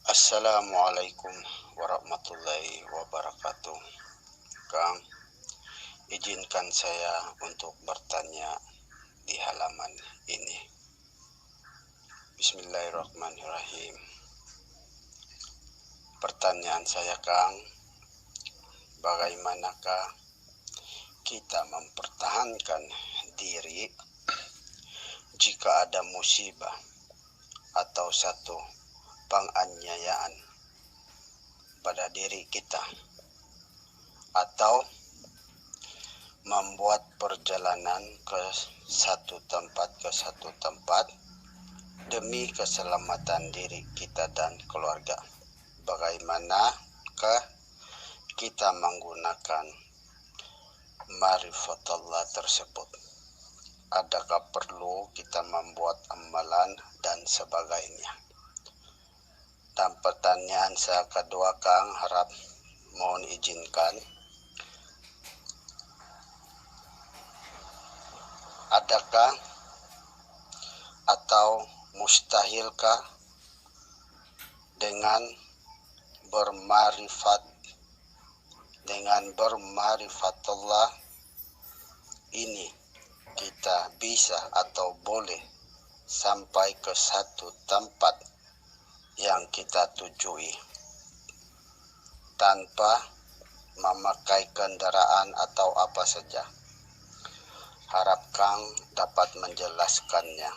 Assalamualaikum warahmatullahi wabarakatuh. Kang, izinkan saya untuk bertanya di halaman ini. Bismillahirrahmanirrahim. Pertanyaan saya, Kang, bagaimanakah kita mempertahankan diri jika ada musibah atau satu penganiayaan pada diri kita, atau membuat perjalanan ke satu tempat demi keselamatan diri kita dan keluarga. Bagaimanakah kita menggunakan ma'rifatullah tersebut? Adakah perlu kita membuat amalan dan sebagainya? Dan pertanyaan saya kedua, Kang, harap mohon izinkan. Adakah atau mustahilkah dengan berma'rifatullah ini kita bisa atau boleh sampai ke satu tempat yang kita tujui tanpa memakai kendaraan atau apa saja? Harap Kang dapat menjelaskannya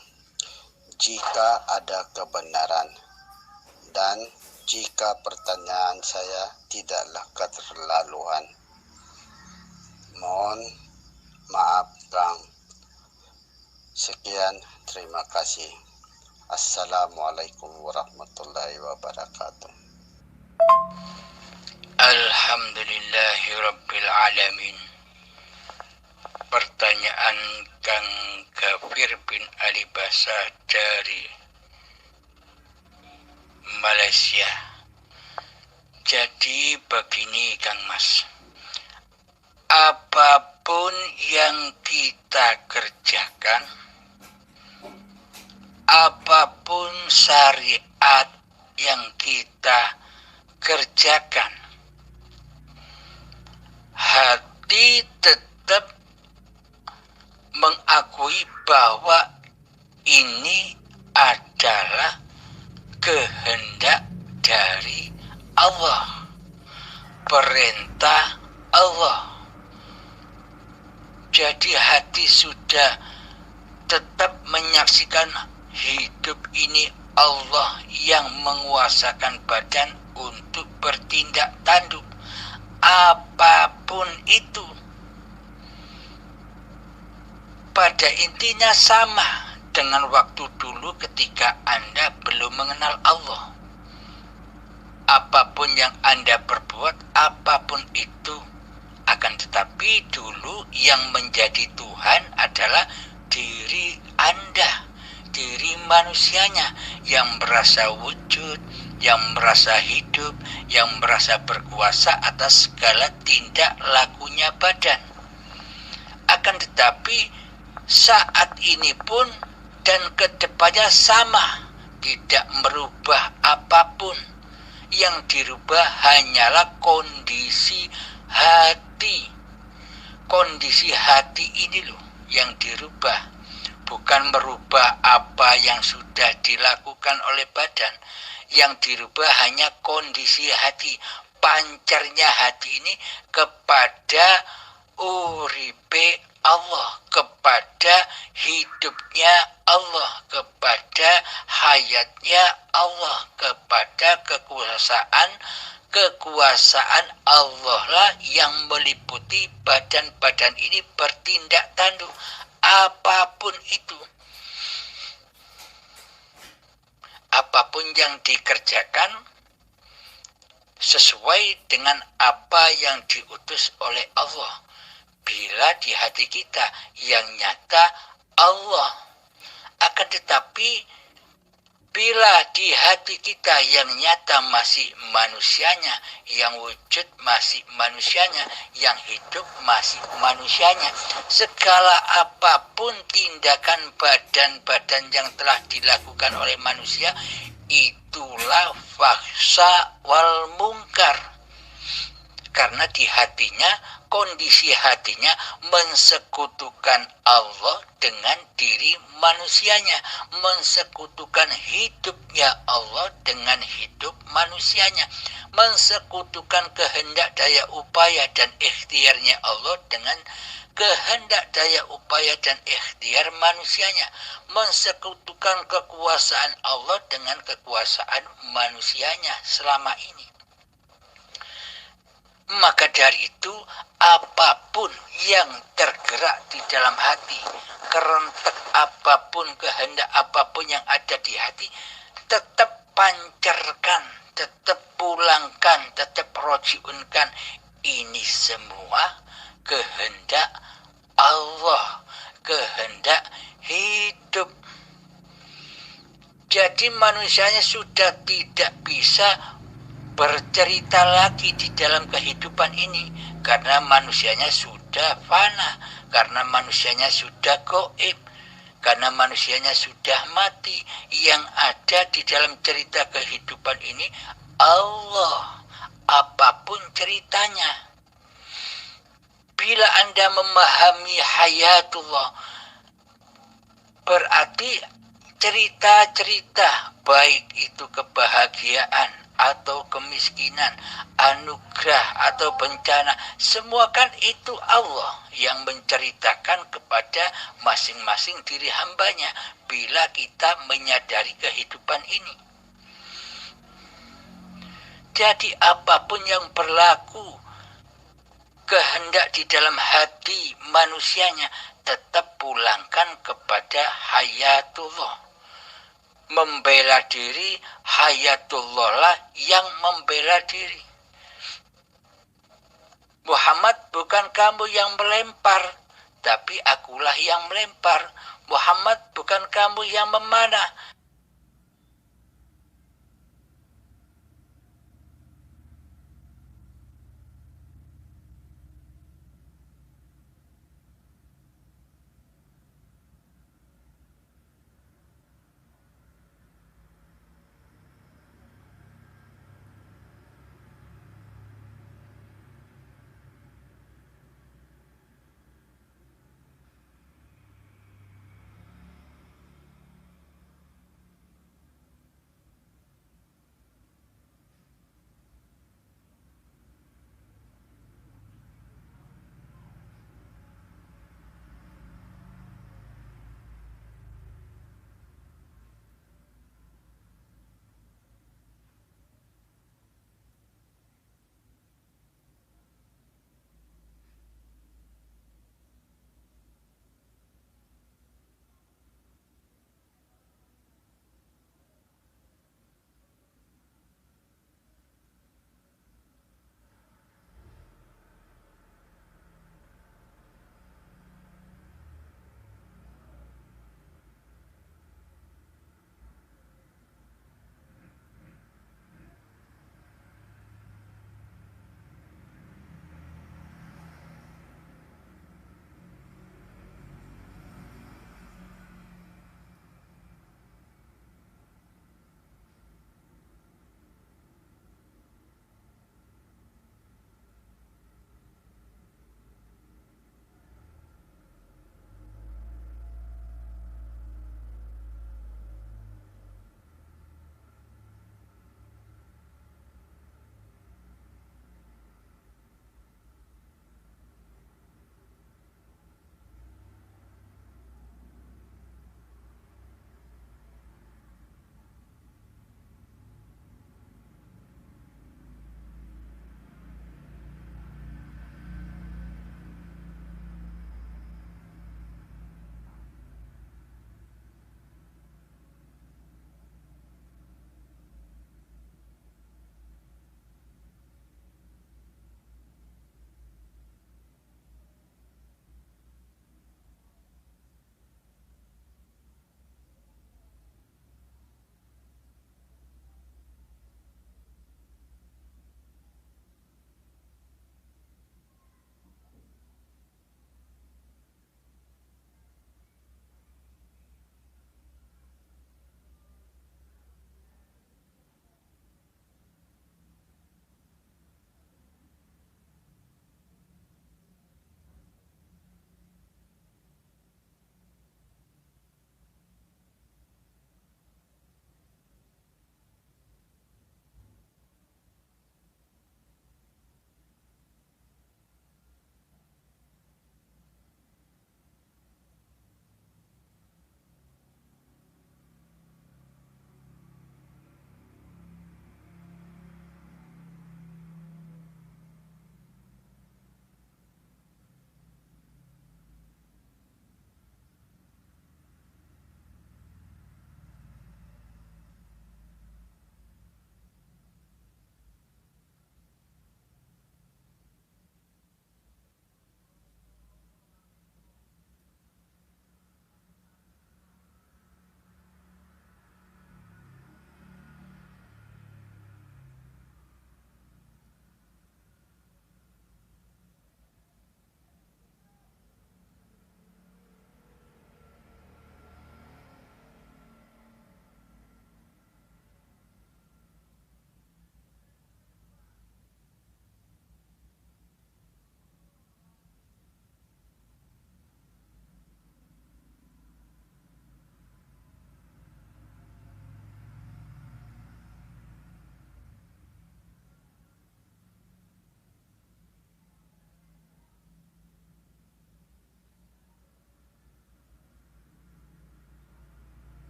jika ada kebenaran, dan jika pertanyaan saya tidaklah keterlaluan. Mohon maaf, Kang. Sekian, terima kasih. Assalamualaikum warahmatullahi wabarakatuh. Alhamdulillahirabbil alamin. Pertanyaan Kang Gafir bin Ali Basa dari Malaysia. Jadi begini, Kang Mas, apapun yang kita kerjakan, apapun syariat yang kita kerjakan, hati tetap mengakui bahwa ini adalah kehendak dari Allah, perintah Allah. Jadi hati sudah tetap menyaksikan hidup ini Allah yang menguasakan badan untuk bertindak tanduk apapun itu. Pada intinya sama dengan waktu dulu ketika Anda belum mengenal Allah. Apapun yang Anda perbuat, apapun itu, akan tetapi dulu yang menjadi Tuhan adalah diri Anda, diri manusianya yang merasa wujud, yang merasa hidup, yang merasa berkuasa atas segala tindak lakunya badan. Akan tetapi saat ini pun dan kedepannya sama, tidak merubah apapun. Yang dirubah hanyalah kondisi hati. Kondisi hati ini loh yang dirubah, bukan merubah apa yang sudah dilakukan oleh badan. Yang dirubah hanya kondisi hati, pancarnya hati ini kepada uripe Allah, kepada hidupnya Allah, kepada hayatnya Allah, kepada kekuasaan Allah lah yang meliputi badan-badan ini bertindak tanduk apapun itu. Apapun yang dikerjakan sesuai dengan apa yang diutus oleh Allah. Bila di hati kita yang nyata Allah, akan tetapi bila di hati kita yang nyata masih manusianya, yang wujud masih manusianya, yang hidup masih manusianya, segala apapun tindakan badan-badan yang telah dilakukan oleh manusia itulah fahsya wal mungkar. Karena di hatinya, kondisi hatinya mensekutukan Allah dengan diri manusianya, mensekutukan hidupnya Allah dengan hidup manusianya, mensekutukan kehendak daya upaya dan ikhtiarnya Allah dengan kehendak daya upaya dan ikhtiar manusianya, mensekutukan kekuasaan Allah dengan kekuasaan manusianya selama ini. Maka dari itu, apapun yang tergerak di dalam hati, kerentek apapun, kehendak apapun yang ada di hati, tetap pancarkan, tetap pulangkan, tetap rojiunkan. Ini semua kehendak Allah, kehendak hidup. Jadi manusianya sudah tidak bisa bercerita lagi di dalam kehidupan ini, karena manusianya sudah fana, karena manusianya sudah gaib, karena manusianya sudah mati. Yang ada di dalam cerita kehidupan ini Allah, apapun ceritanya. Bila Anda memahami hayatullah, berarti cerita-cerita, baik itu kebahagiaan atau kemiskinan, anugerah atau bencana, semua kan itu Allah yang menceritakan kepada masing-masing diri hambanya bila kita menyadari kehidupan ini. Jadi apapun yang berlaku, kehendak di dalam hati manusianya, tetap pulangkan kepada hayatullah. Membela diri, hayatullah lah yang membela diri. Muhammad, bukan kamu yang melempar, tapi akulah yang melempar. Muhammad, bukan kamu yang memanah,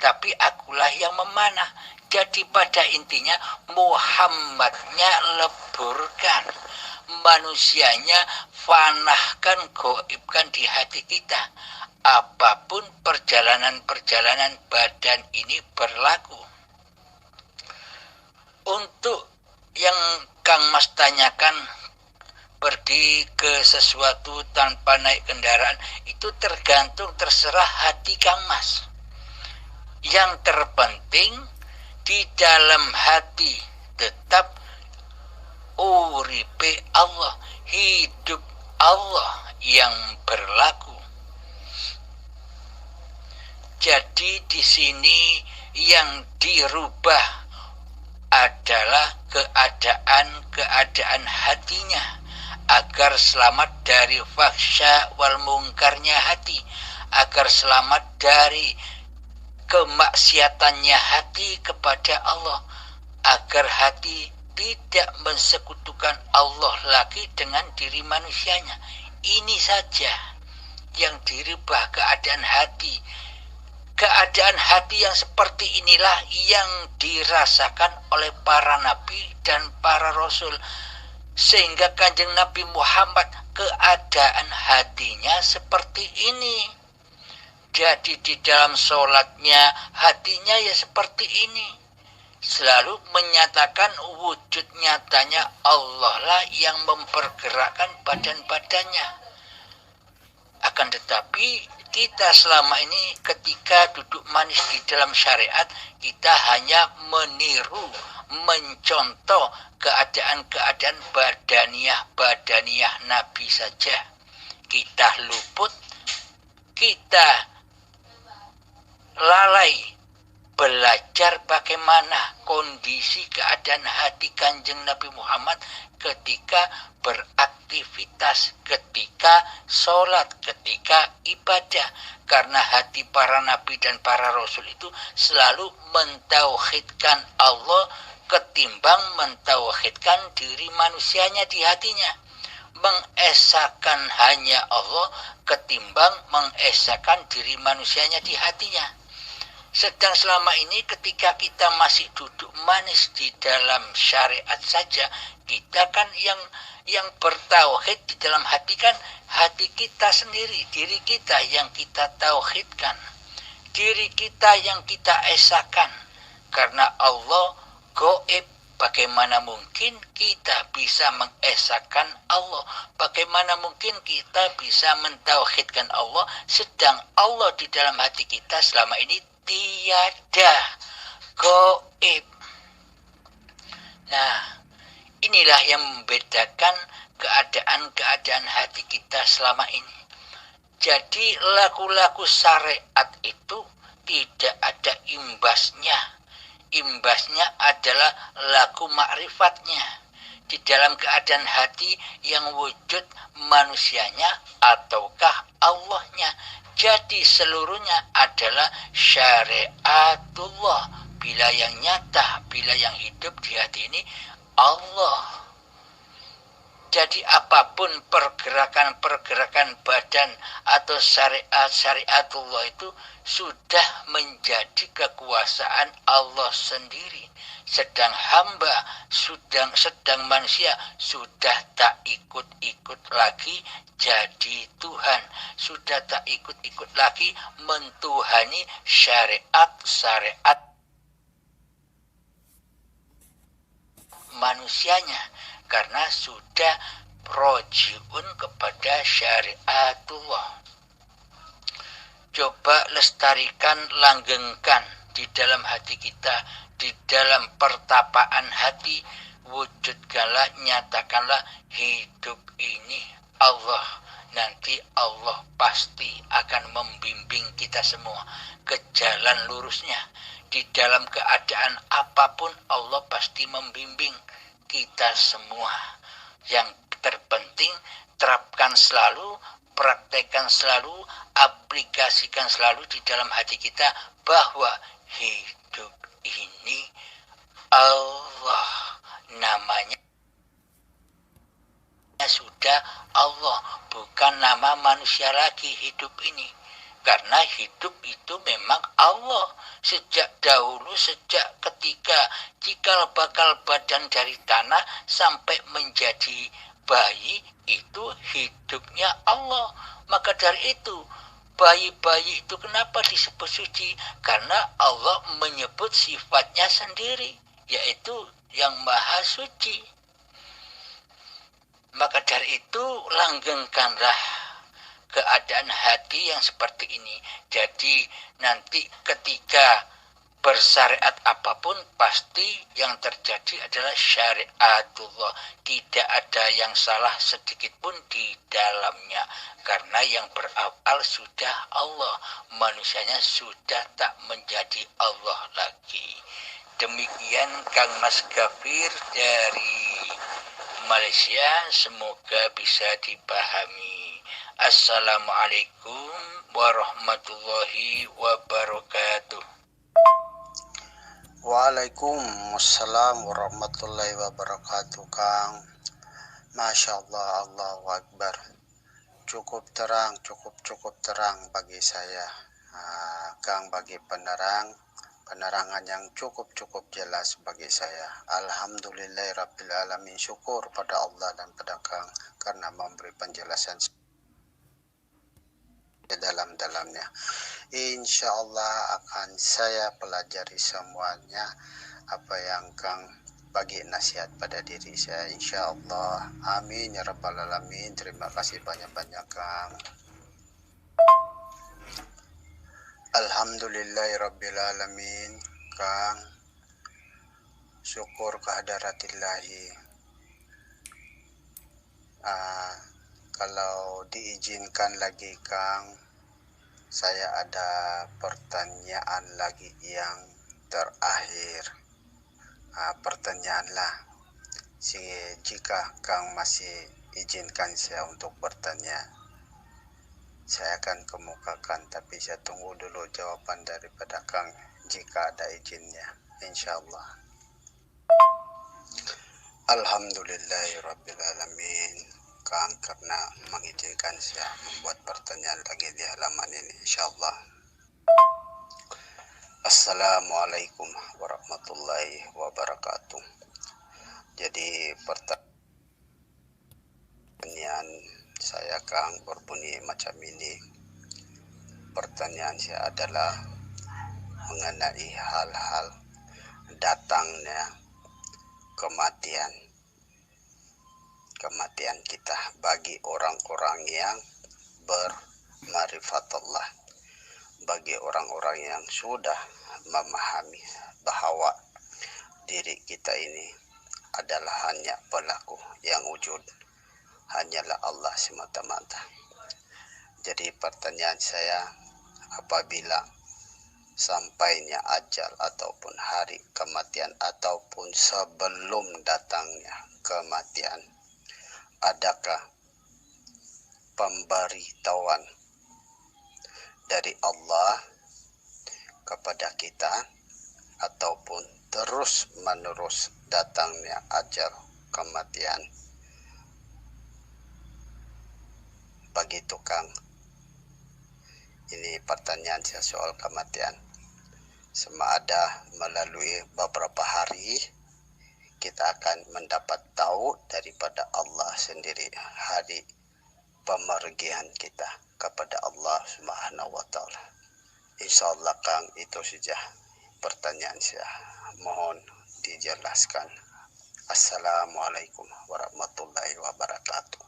tapi akulah yang memanah. Jadi pada intinya Muhammadnya leburkan, manusianya fanahkan, goibkan di hati kita. Apapun perjalanan-perjalanan badan ini berlaku. Untuk yang Kang Mas tanyakan, pergi ke sesuatu tanpa naik kendaraan, itu terserah hati Kang Mas. Yang terpenting di dalam hati tetap uripe Allah, hidup Allah yang berlaku. Jadi di sini yang dirubah adalah keadaan hatinya, agar selamat dari fahsya wal mungkarnya hati, agar selamat dari kemaksiatannya hati kepada Allah, agar hati tidak mensekutukan Allah lagi dengan diri manusianya. Ini saja yang dirubah keadaan hati. Keadaan hati yang seperti inilah yang dirasakan oleh para nabi dan para rasul. Sehingga Kanjeng Nabi Muhammad keadaan hatinya seperti ini. Jadi di dalam sholatnya hatinya ya seperti ini. Selalu menyatakan wujud nyatanya Allah lah yang mempergerakkan badan-badannya. Akan tetapi kita selama ini ketika duduk manis di dalam syariat, kita hanya meniru, mencontoh keadaan-keadaan badaniyah Nabi saja. Kita luput, kita lalai belajar bagaimana kondisi keadaan hati Kanjeng Nabi Muhammad ketika beraktivitas, ketika sholat, ketika ibadah. Karena hati para nabi dan para rasul itu selalu mentauhidkan Allah ketimbang mentauhidkan diri manusianya di hatinya. Mengesahkan hanya Allah ketimbang mengesahkan diri manusianya di hatinya. Sedang selama ini ketika kita masih duduk manis di dalam syariat saja, kita kan yang bertauhid di dalam hati kan hati kita sendiri, diri kita yang kita tauhidkan, diri kita yang kita esahkan. Karena Allah gaib, bagaimana mungkin kita bisa mengesahkan Allah? Bagaimana mungkin kita bisa mentauhidkan Allah sedang Allah di dalam hati kita selama ini tiada, gaib. Nah, inilah yang membedakan keadaan-keadaan hati kita selama ini. Jadi laku-laku syariat itu tidak ada imbasnya. Imbasnya adalah laku ma'rifatnya. Di dalam keadaan hati yang wujud manusianya ataukah Allahnya. Jadi seluruhnya adalah syariatullah. Bila yang nyata, bila yang hidup di hati ini Allah. Jadi apapun pergerakan-pergerakan badan atau syariatullah itu sudah menjadi kekuasaan Allah sendiri. Sedang hamba, sedang manusia sudah tak ikut-ikut lagi jadi Tuhan. Sudah tak ikut-ikut lagi mentuhani syariat manusianya. Karena sudah rojiun kepada syariatullah. Coba lestarikan, langgengkan di dalam hati kita, di dalam pertapaan hati, wujudkanlah, nyatakanlah hidup ini Allah. Nanti Allah pasti akan membimbing kita semua ke jalan lurusnya. Di dalam keadaan apapun Allah pasti membimbing kita semua. Yang terpenting terapkan selalu, praktekkan selalu, aplikasikan selalu di dalam hati kita bahwa hidup ini Allah, namanya sudah Allah, bukan nama manusia lagi hidup ini. Karena hidup itu memang Allah. Sejak dahulu, sejak ketika cikal bakal badan dari tanah sampai menjadi bayi, itu hidupnya Allah. Maka dari itu, bayi-bayi itu kenapa disebut suci? Karena Allah menyebut sifatnya sendiri, yaitu yang maha suci. Maka dari itu, langgengkanlah keadaan hati yang seperti ini. Jadi nanti ketika bersyariat apapun, pasti yang terjadi adalah syariatullah. Tidak ada yang salah sedikit pun di dalamnya. Karena yang berawal sudah Allah. Manusianya sudah tak menjadi Allah lagi. Demikian Kang Mas Gafir dari Malaysia, semoga bisa dipahami. Assalamualaikum warahmatullahi wabarakatuh. Waalaikumsalam warahmatullahi wabarakatuh, Kang. Masya Allah, Allahu Akbar. Cukup terang bagi saya, Kang, bagi penerangan yang cukup jelas bagi saya. Alhamdulillahirrabbilalamin. Syukur pada Allah dan pada Kang karena memberi penjelasan dalam-dalamnya. Insya Allah akan saya pelajari semuanya apa yang Kang bagi nasihat pada diri saya, insya Allah. Amin ya rabbal alamin. Terima kasih banyak-banyak, Kang. Alhamdulillahirabbil alamin, Kang. Syukur kehadiratillahhi. Kalau diizinkan lagi, Kang, saya ada pertanyaan lagi yang terakhir. Pertanyaanlah, jika Kang masih izinkan saya untuk bertanya, saya akan kemukakan, tapi saya tunggu dulu jawaban daripada Kang jika ada izinnya, insya Allah. Alhamdulillahirrabbilalamin, Kang, karena mengizinkan saya membuat pertanyaan lagi di halaman ini, insyaallah. Assalamualaikum warahmatullahi wabarakatuh. Jadi pertanyaan saya, Kang, berbunyi macam ini. Pertanyaan saya adalah mengenai hal-hal datangnya kematian kita bagi orang-orang yang berma'rifatullah, bagi orang-orang yang sudah memahami bahwa diri kita ini adalah hanya pelaku, yang wujud hanyalah Allah semata-mata. Jadi pertanyaan saya, apabila sampainya ajal ataupun hari kematian ataupun sebelum datangnya kematian, adakah pemberitahuan dari Allah kepada kita ataupun terus menerus datangnya ajal kematian? Begitu, Kang. Ini pertanyaan saya soal kematian. Sama ada melalui beberapa hari kita akan mendapat tahu daripada Allah sendiri hari pemergian kita kepada Allah Subhanahu wa taala. Insyaallah, Kang, itu saja pertanyaan saya. Mohon dijelaskan. Assalamualaikum warahmatullahi wabarakatuh.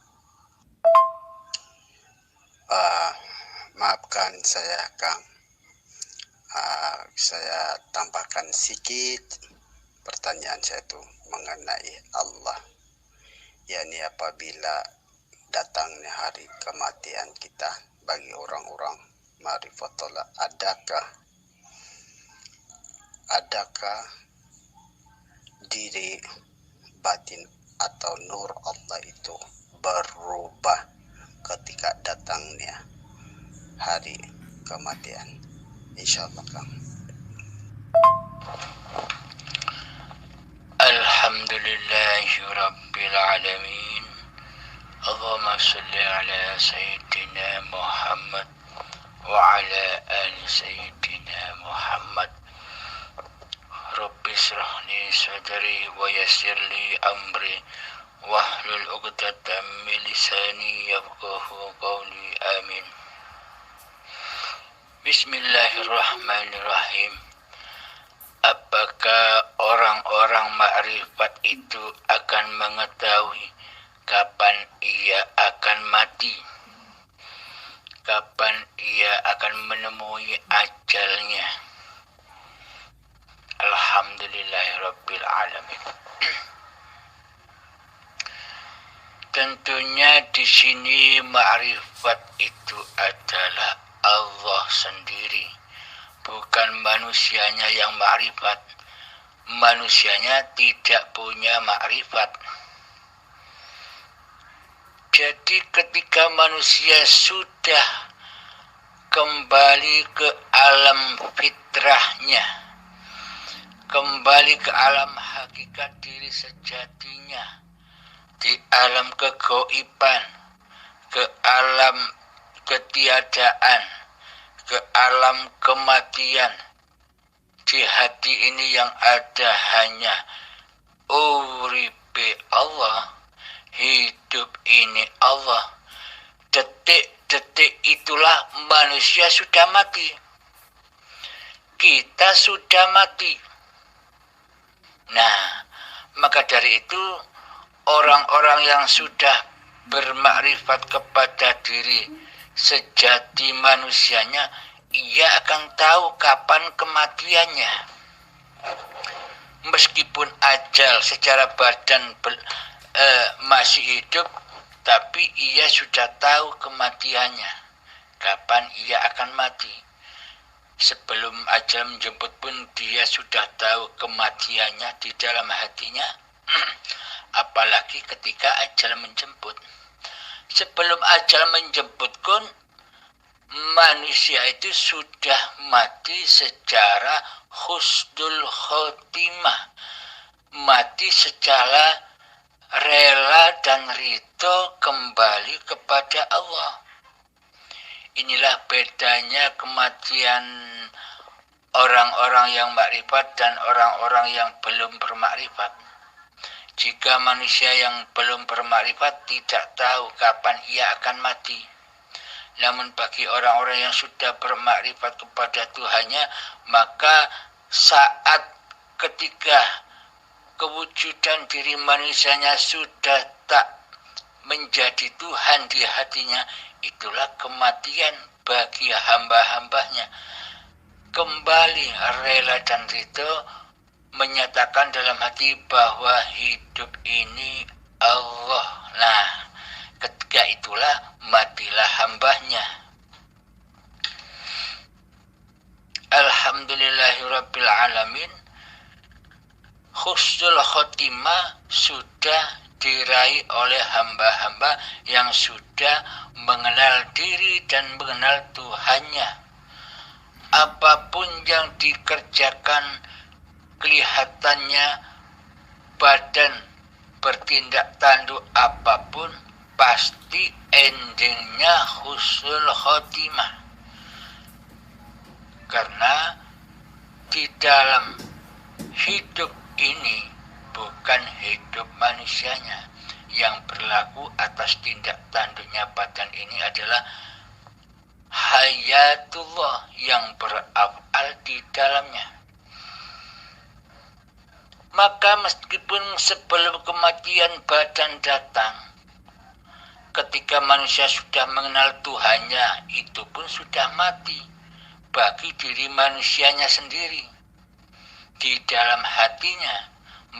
Maafkan saya, Kang. Saya tambahkan sedikit pertanyaan saya itu mengenai Allah, yakni apabila datangnya hari kematian kita bagi orang-orang ma'rifatullah, adakah diri batin atau nur Allah itu berubah ketika datangnya hari kematian? Insyaallah, Kang. Alhamdulillahirabbil alamin. Allahumma shalli ala sayyidina Muhammad وعلى آل سيدنا محمد. رب اشرح لي صدري ويسر لي أمري واحلل عقدة من لساني يفقه قولي. آمين. Bismillahirrahmanirrahim. Apakah orang-orang makrifat itu akan mengetahui kapan ia akan mati? Kapan ia akan menemui ajalnya? Alhamdulillahirabbil alamin. Tentunya di sini makrifat itu adalah Allah sendiri, bukan manusianya yang makrifat. Manusianya tidak punya makrifat. Jadi ketika manusia sudah kembali ke alam fitrahnya, kembali ke alam hakikat diri sejatinya, di alam kegoiban, ke alam ketiadaan, ke alam kematian, di hati ini yang ada hanya uripe Allah, hidup ini Allah. Detik-detik itulah manusia sudah mati. Kita sudah mati. Nah, maka dari itu orang-orang yang sudah bermakrifat kepada diri sejati manusianya, ia akan tahu kapan kematiannya. Meskipun ajal secara badan masih hidup, tapi ia sudah tahu kematiannya, kapan ia akan mati. Sebelum ajal menjemput pun dia sudah tahu kematiannya di dalam hatinya. Apalagi ketika ajal menjemput. Sebelum ajal menjemput pun manusia itu sudah mati secara husnul khotimah, mati secara rela dan ridho kembali kepada Allah. Inilah bedanya kematian orang-orang yang makrifat dan orang-orang yang belum bermakrifat. Jika manusia yang belum bermakrifat tidak tahu kapan ia akan mati. Namun bagi orang-orang yang sudah bermakrifat kepada Tuhannya, maka saat ketika kewujudan diri manusianya sudah tak menjadi Tuhan di hatinya, itulah kematian bagi hamba-hambanya. Kembali rela dan ridho, menyatakan dalam hati bahwa hidup ini Allah. Nah, ketika itulah matilah hambanya. Alhamdulillahirabbil alamin. Husnul khotimah sudah diraih oleh hamba-hamba yang sudah mengenal diri dan mengenal Tuhannya. Apapun yang dikerjakan, kelihatannya badan bertindak tanduk apapun, pasti endingnya husnul khotimah. Karena di dalam hidup ini bukan hidup manusianya. Yang berlaku atas tindak tanduknya badan ini adalah hayatullah yang beraf'al di dalamnya. Maka meskipun sebelum kematian badan datang, ketika manusia sudah mengenal Tuhannya, itu pun sudah mati bagi diri manusianya sendiri. Di dalam hatinya,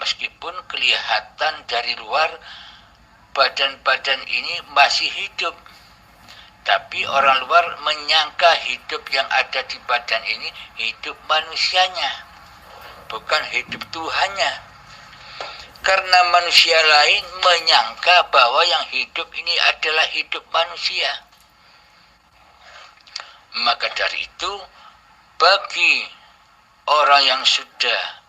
meskipun kelihatan dari luar badan-badan ini masih hidup, tapi orang luar menyangka hidup yang ada di badan ini hidup manusianya, bukan hidup Tuhannya. Karena manusia lain menyangka bahwa yang hidup ini adalah hidup manusia. Maka dari itu, bagi orang yang sudah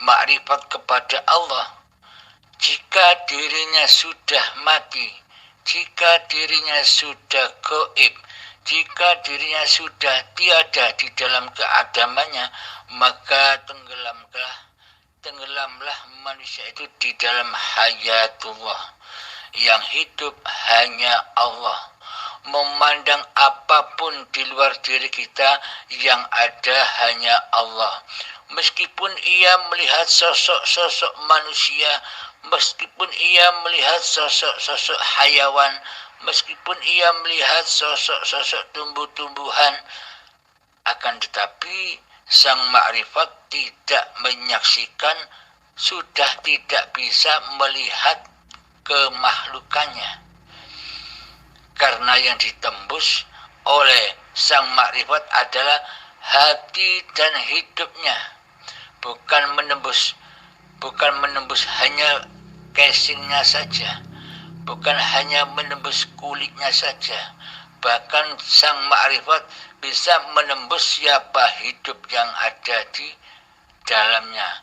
makrifat kepada Allah, jika dirinya sudah mati, jika dirinya sudah gaib, Jika dirinya sudah tiada di dalam keadamannya, maka tenggelamlah manusia itu di dalam hayatullah. Yang hidup hanya Allah. Memandang apapun di luar diri kita, yang ada hanya Allah. Meskipun ia melihat sosok-sosok manusia, meskipun ia melihat sosok-sosok hayawan, meskipun ia melihat sosok-sosok tumbuh-tumbuhan, akan tetapi sang makrifat tidak menyaksikan, sudah tidak bisa melihat kemakhlukannya. Karena yang ditembus oleh sang makrifat adalah hati dan hidupnya, bukan menembus hanya casingnya saja, bukan hanya menembus kulitnya saja. Bahkan sang makrifat bisa menembus siapa hidup yang ada di dalamnya,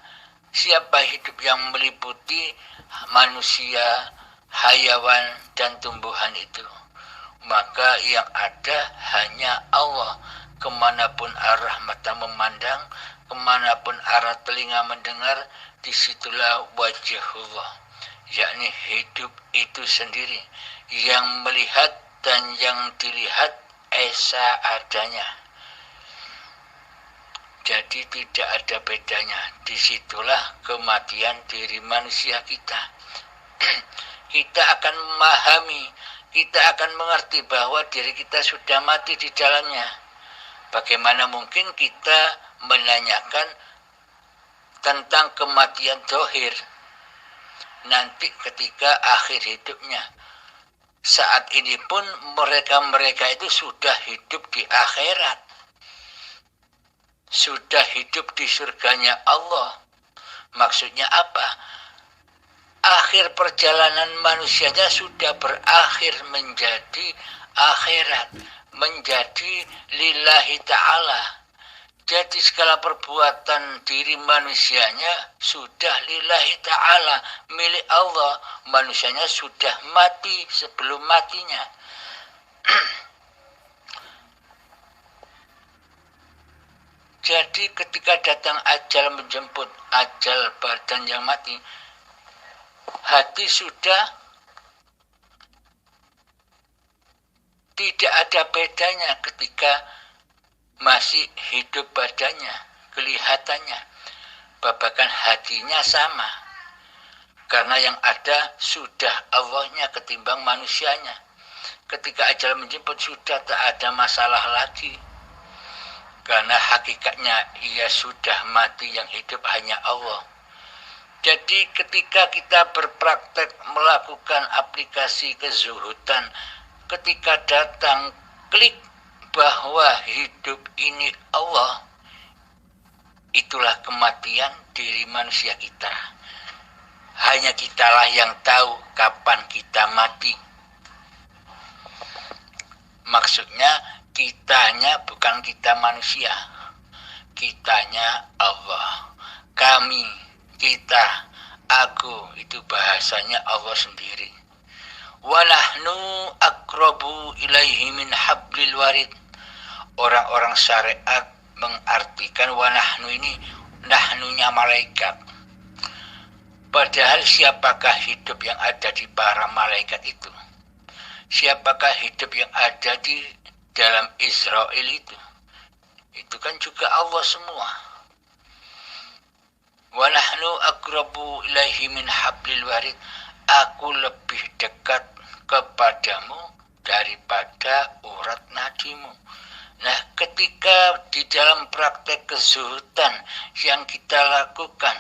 siapa hidup yang meliputi manusia, hayawan, dan tumbuhan itu. Maka yang ada hanya Allah. Kemanapun arah mata memandang, kemanapun arah telinga mendengar, disitulah wajahullah, yakni hidup itu sendiri, yang melihat dan yang dilihat esa adanya. Jadi tidak ada bedanya. Disitulah kematian diri manusia kita. Kita akan memahami, kita akan mengerti bahwa diri kita sudah mati di dalamnya. Bagaimana mungkin kita menanyakan tentang kematian zahir nanti ketika akhir hidupnya? Saat ini pun mereka-mereka itu sudah hidup di akhirat, sudah hidup di surganya Allah. Maksudnya apa? Akhir perjalanan manusianya sudah berakhir menjadi akhirat, menjadi lillahi ta'ala. Jadi segala perbuatan diri manusianya sudah lillahi ta'ala, milik Allah. Manusianya sudah mati sebelum matinya. Jadi ketika datang ajal menjemput, ajal badan yang mati, hati sudah tidak ada bedanya ketika masih hidup badannya, kelihatannya. Bahkan hatinya sama. Karena yang ada sudah Allahnya ketimbang manusianya. Ketika ajal menjemput sudah tak ada masalah lagi. Karena hakikatnya ia sudah mati, yang hidup hanya Allah. Jadi ketika kita berpraktek melakukan aplikasi kezuhudan, ketika datang klik bahwa hidup ini Allah, itulah kematian diri manusia kita. Hanya kitalah yang tahu kapan kita mati. Maksudnya kitanya bukan kita manusia, kitanya Allah. Kami, kita, aku, itu bahasanya Allah sendiri. Wa nahnu aqrabu ilaihi min hablil warid. Orang-orang syariat mengartikan wa nahnu ini, nahnunya malaikat. Padahal siapakah hidup yang ada di para malaikat itu? Siapakah hidup yang ada di dalam Israel itu? Itu kan juga Allah semua. Wa nahnu aqrabu ilaihi min hablil warid. Aku lebih dekat kepadamu daripada urat nadimu. Nah, ketika di dalam praktek kezuhudan yang kita lakukan,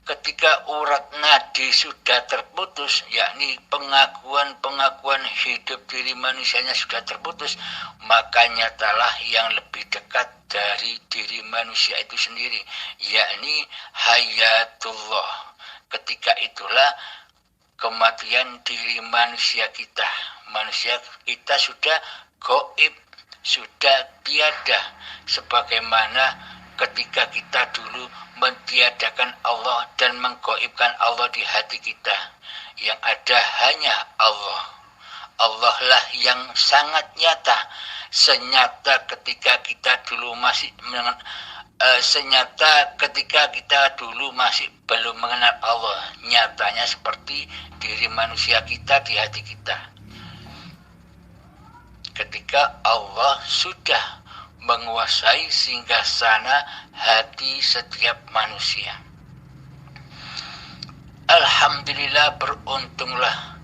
ketika urat nadi sudah terputus, yakni pengakuan hidup diri manusianya sudah terputus, maka nyatalah yang lebih dekat dari diri manusia itu sendiri, yakni hayatullah. Ketika itulah kematian diri manusia kita. Manusia kita sudah gaib, sudah tiada, sebagaimana ketika kita dulu mentiadakan Allah dan menggaibkan Allah di hati kita. Yang ada hanya Allah. Allah lah yang sangat nyata, senyata ketika kita dulu masih senyata ketika kita dulu masih belum mengenal Allah. Nyatanya seperti diri manusia kita di hati kita. Ketika Allah sudah menguasai singgasana hati setiap manusia. Alhamdulillah, beruntunglah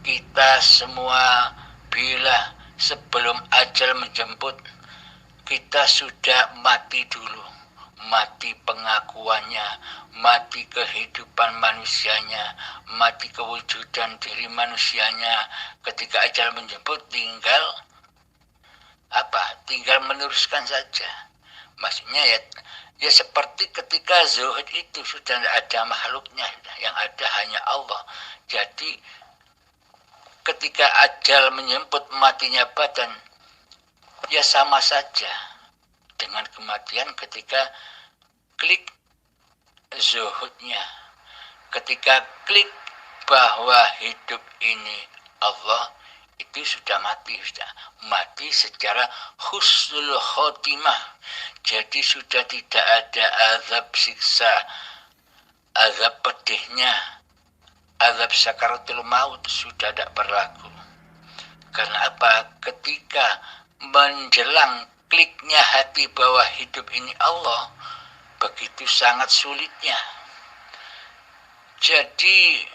kita semua bila sebelum ajal menjemput kita sudah mati dulu. Mati pengakuannya, mati kehidupan manusianya, mati kewujudan diri manusianya. Ketika ajal menjemput tinggal tinggal meneruskan saja. Maksudnya ya seperti ketika zuhud itu sudah tidak ada makhluknya, yang ada hanya Allah. Jadi ketika ajal menjemput matinya badan, ya sama saja dengan kematian ketika klik zuhudnya. Ketika klik bahwa hidup ini Allah, itu sudah mati secara husnul khotimah. Jadi sudah tidak ada azab siksa, azab pedihnya, azab sakaratul maut sudah tidak berlaku. Karena apa? Ketika menjelang kliknya hati bahwa hidup ini Allah, begitu sangat sulitnya. Jadi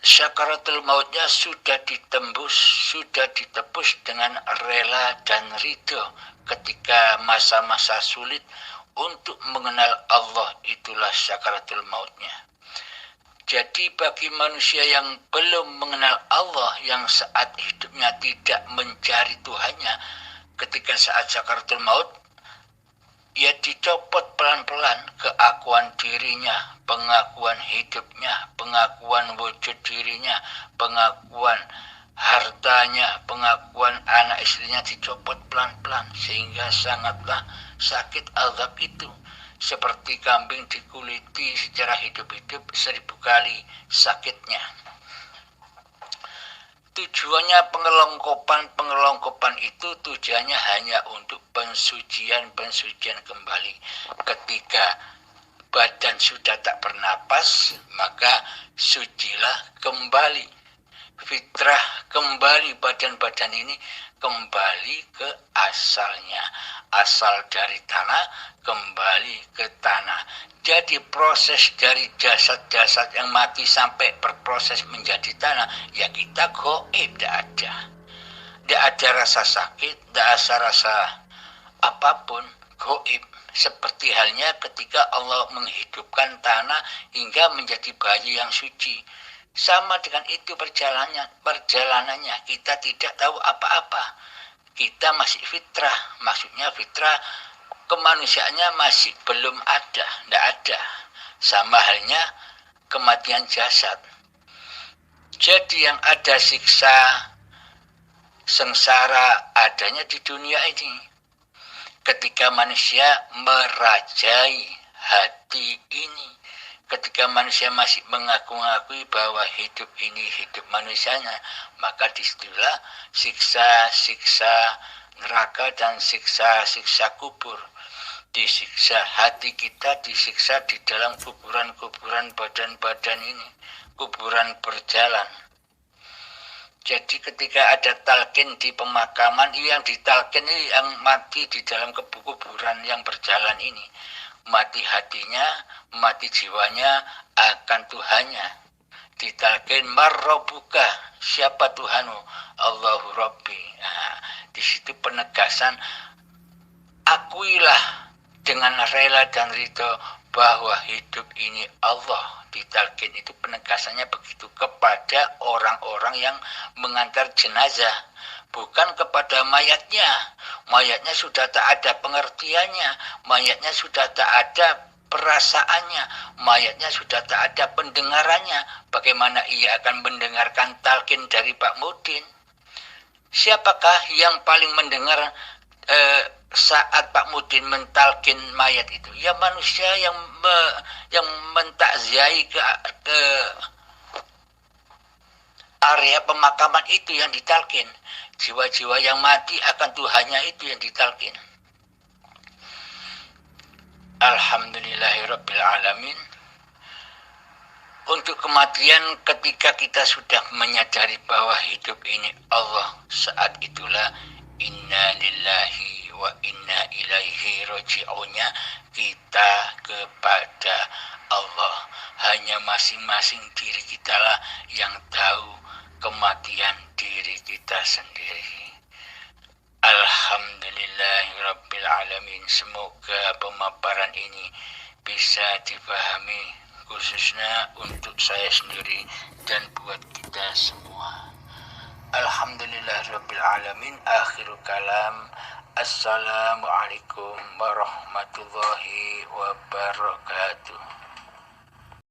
sakaratul mautnya sudah ditembus, sudah ditebus dengan rela dan ridho ketika masa-masa sulit untuk mengenal Allah, itulah sakaratul mautnya. Jadi bagi manusia yang belum mengenal Allah, yang saat hidupnya tidak mencari Tuhannya, ketika saat sakaratul maut, ia dicopot pelan-pelan keakuan dirinya, pengakuan hidupnya, pengakuan wujud dirinya, pengakuan hartanya, pengakuan anak istrinya dicopot pelan-pelan, sehingga sangatlah sakit azab itu. Seperti kambing dikuliti secara hidup-hidup 1000 kali sakitnya. Tujuannya pengelongkopan itu tujuannya hanya untuk pensucian kembali. Ketika badan sudah tak bernapas, maka sucilah kembali. Fitrah kembali, badan-badan ini kembali ke asalnya. Asal dari tanah, kembali ke tanah. Jadi proses dari jasad-jasad yang mati sampai berproses menjadi tanah, ya kita goib, tidak ada. Tidak ada rasa sakit, tidak ada rasa apapun, goib. Seperti halnya ketika Allah menghidupkan tanah hingga menjadi bayi yang suci. Sama dengan itu perjalanannya, kita tidak tahu apa-apa. Kita masih fitrah, maksudnya fitrah kemanusiaannya masih belum ada, tidak ada. Sama halnya kematian jasad. Jadi yang ada siksa, sengsara adanya di dunia ini. Ketika manusia merajai hati ini, ketika manusia masih mengaku-ngakui bahwa hidup ini hidup manusianya, maka disitulah siksa-siksa neraka dan siksa-siksa kubur. Disiksa hati kita, disiksa di dalam kuburan-kuburan badan-badan ini, kuburan berjalan. Jadi ketika ada talqin di pemakaman, yang ditalqin ini yang mati di dalam kuburan yang berjalan ini. Mati hatinya, mati jiwanya akan Tuhannya. Ditalqin marrobuka, siapa Tuhanmu? Allahu Rabbi. Nah, di situ penegasan, akuilah dengan rela dan ridho bahwa hidup ini Allah. Ditalqin itu penegasannya begitu kepada orang-orang yang mengantar jenazah, bukan kepada mayatnya. Mayatnya sudah tak ada pengertiannya, mayatnya sudah tak ada perasaannya, mayatnya sudah tak ada pendengarannya. Bagaimana ia akan mendengarkan talqin dari Pak Mudin? Siapakah yang paling mendengar saat Pak Mudin mentalkin mayat itu? Ya manusia yang mentakziai ke area pemakaman itu yang ditalkin. Jiwa-jiwa yang mati akan Tuhannya itu yang ditalkin. Alhamdulillahirabbil alamin. Untuk kematian, ketika kita sudah menyadari bahwa hidup ini Allah, saat itulah inna lillahi wa inna ilaihi roji'unnya kita kepada Allah. Hanya masing-masing diri kita lah yang tahu kematian diri kita sendiri. Alhamdulillahirabbil alamin. Semoga pemaparan ini bisa dipahami khususnya untuk saya sendiri dan buat kita semua. Alhamdulillahirabbil alamin. Akhirul kalam. Assalamualaikum warahmatullahi wabarakatuh.